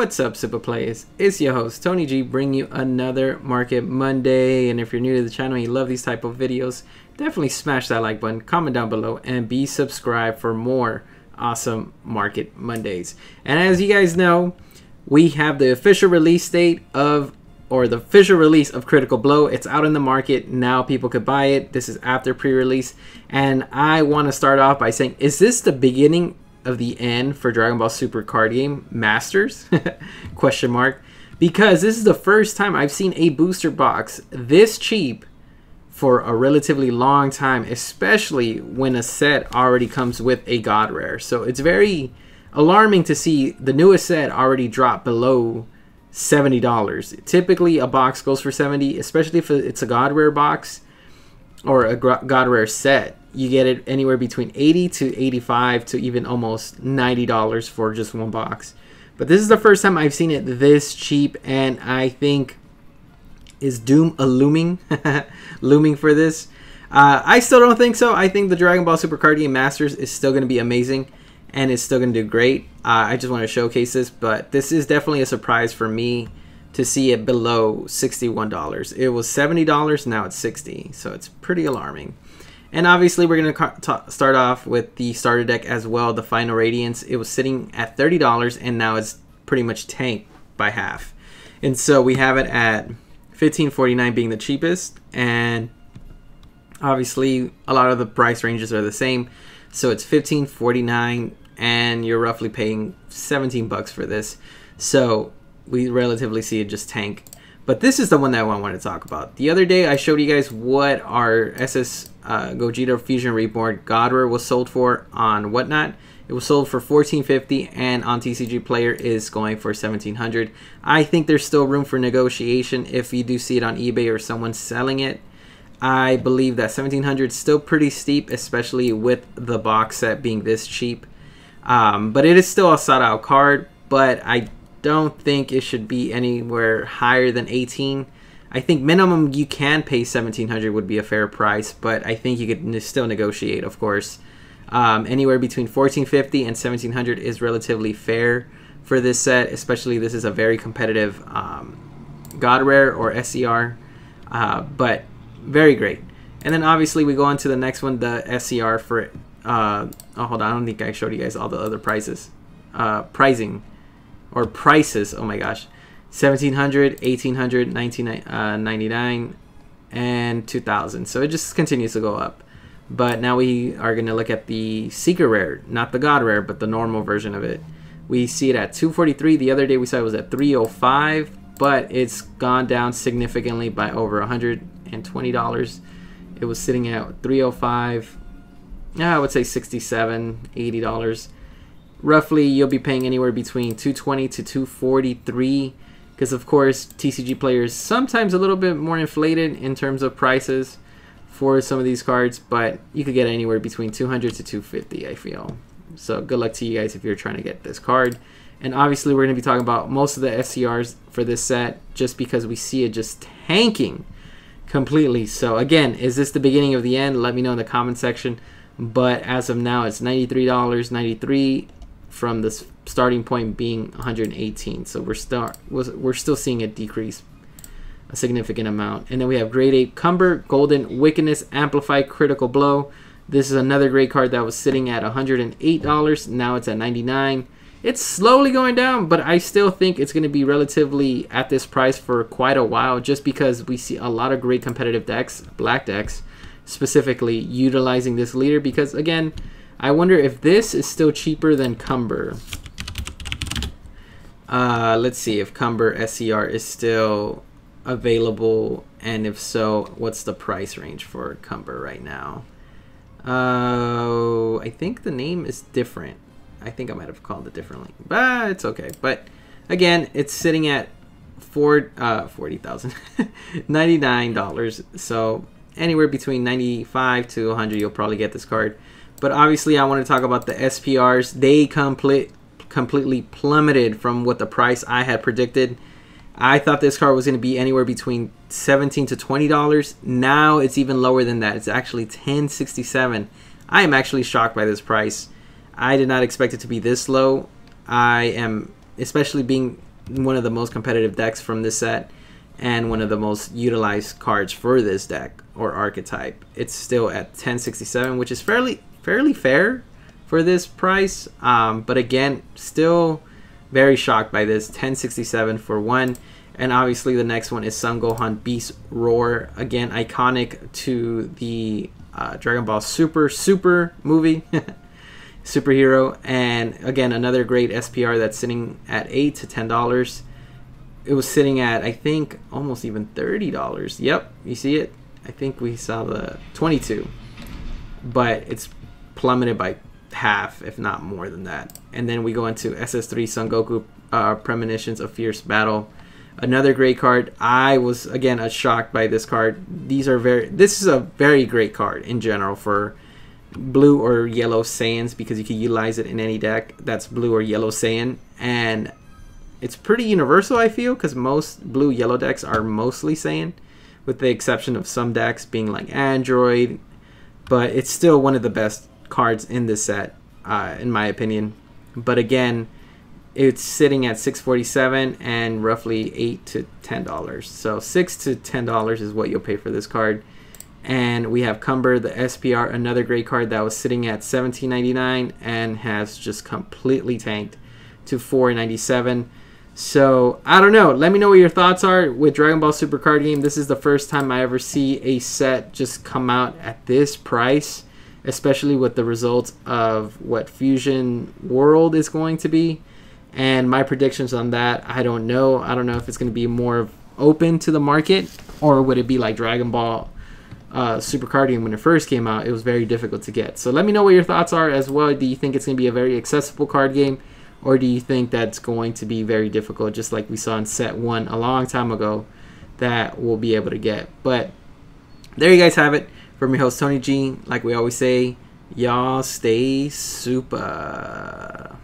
What's up, Super Players? It's your host, Tony G, bringing you another Market Monday. And if you're new to the channel and you love these type of videos, definitely smash that like button, comment down below, and be subscribed for more awesome Market Mondays. And as you guys know, we have the official release date of, or the official release of Critical Blow. It's out in the market now. People could buy it. This is after pre-release. And I want to start off by saying, is this the beginning of the end for Dragon Ball Super card game Masters? Question mark. Because this is the first time I've seen a booster box this cheap for a relatively long time, especially when a set already comes with a God Rare. So it's very alarming to see the newest set already drop below $70. Typically a box goes for $70, especially if it's a God Rare box or a God Rare set. You get it anywhere between $80 to $85 to even almost $90 for just one box. But this is the first time I've seen it this cheap, and I think is doom a looming looming for this. I still don't think so. I think the Dragon Ball Super card game Masters is still going to be amazing, and it's still going to do great. I just want to showcase this, but this is definitely a surprise for me to see it below $61. It was $70, now it's $60, so it's pretty alarming. And obviously we're going to start off with the starter deck as well, the Final Radiance. It was sitting at $30, and now it's pretty much tanked by half. And so we have it at $15.49 being the cheapest, and obviously a lot of the price ranges are the same. So it's $15.49, and you're roughly paying 17 bucks for this. So we relatively see it just tank. But this is the one that I want to talk about. The other day I showed you guys what our SS Gogeta Fusion Reborn God Rare was sold for on Whatnot. It was sold for $14.50, and on TCG Player is going for $1,700. I think there's still room for negotiation if you do see it on eBay or someone selling it. I believe that $1,700 is still pretty steep, especially with the box set being this cheap. But it is still a sought out card, but I don't think it should be anywhere higher than 18. I think minimum you can pay $1,700 would be a fair price, but I think you could still negotiate, of course. Anywhere between $14.50 and $1,700 is relatively fair for this set, especially this is a very competitive God Rare or SCR, but very great. And then obviously we go on to the next one, the SCR for oh, hold on, I don't think I showed you guys all the other prices. Pricing. Or prices, oh my gosh, $1,700, $1,800, $1,999, and $2,000. So it just continues to go up. But now we are going to look at the Secret Rare, not the God Rare, but the normal version of it. We see it at $243. The other day we saw it was at $305, but it's gone down significantly by over $120. It was sitting at $305. I would say $67, $80. Roughly, you'll be paying anywhere between $220 to $243, because of course TCG Players sometimes a little bit more inflated in terms of prices for some of these cards, but you could get anywhere between $200 to $250, I feel. So good luck to you guys if you're trying to get this card. And obviously we're going to be talking about most of the SCRs for this set, just because we see it just tanking completely. So again, is this the beginning of the end? Let me know in the comment section. But as of now, it's $93, $93. From the starting point being 118, so we're still seeing it decrease a significant amount. And then we have Great Ape Cumber, Golden Wickedness, Amplified Critical Blow. This is another great card that was sitting at $108. Now it's at $99. It's slowly going down, but I still think it's going to be relatively at this price for quite a while, just because we see a lot of great competitive decks, black decks specifically, utilizing this leader. Because again, I wonder if this is still cheaper than Cumber. Let's see if Cumber SCR is still available, and if so, what's the price range for Cumber right now? I think the name is different. I think I might have called it differently, but it's okay. But again, it's sitting at $40,000, $99. So anywhere between $95 to $100, you'll probably get this card. But obviously I want to talk about the SPRs. They completely plummeted from what the price I had predicted. I thought this card was going to be anywhere between $17 to $20. Now it's even lower than that. It's actually $10.67. I am actually shocked by this price. I did not expect it to be this low. I am, especially being one of the most competitive decks from this set and one of the most utilized cards for this deck or archetype. It's still at 1067, which is fairly fair for this price, but again, still very shocked by this. 1067 for one. And obviously the next one is Son Gohan Beast Roar, again iconic to the Dragon Ball Super movie. Superhero. And again, another great SPR that's sitting at $8 to $10. It was sitting at, I think, almost even $30. Yep, you see it? I think we saw the 22, but it's plummeted by half, if not more than that. And then we go into SS3 Son Goku Premonitions of Fierce Battle. Another great card. I was again shocked by this card. This is a very great card in general for blue or yellow Saiyans, because you can utilize it in any deck that's blue or yellow Saiyan, and it's pretty universal, I feel, because most blue yellow decks are mostly Saiyan, with the exception of some decks being like Android, but it's still one of the best cards in this set, in my opinion. But again, it's sitting at $647 and roughly $8 to $10. So $6 to $10 is what you'll pay for this card. And we have Cumber, the SPR, another great card that was sitting at $17.99 and has just completely tanked to $4.97. So I don't know. Let me know what your thoughts are with Dragon Ball Super card game. This is the first time I ever see a set just come out at this price, especially with the results of what Fusion World is going to be. And my predictions on that, I don't know. I don't know if it's going to be more open to the market, or would it be like Dragon Ball Super card game when it first came out? It was very difficult to get. So let me know what your thoughts are as well. Do you think it's going to be a very accessible card game, or do you think that's going to be very difficult, just like we saw in set 1 a long time ago, that we'll be able to get? But there you guys have it. From your host, Tony G. Like we always say, y'all stay super.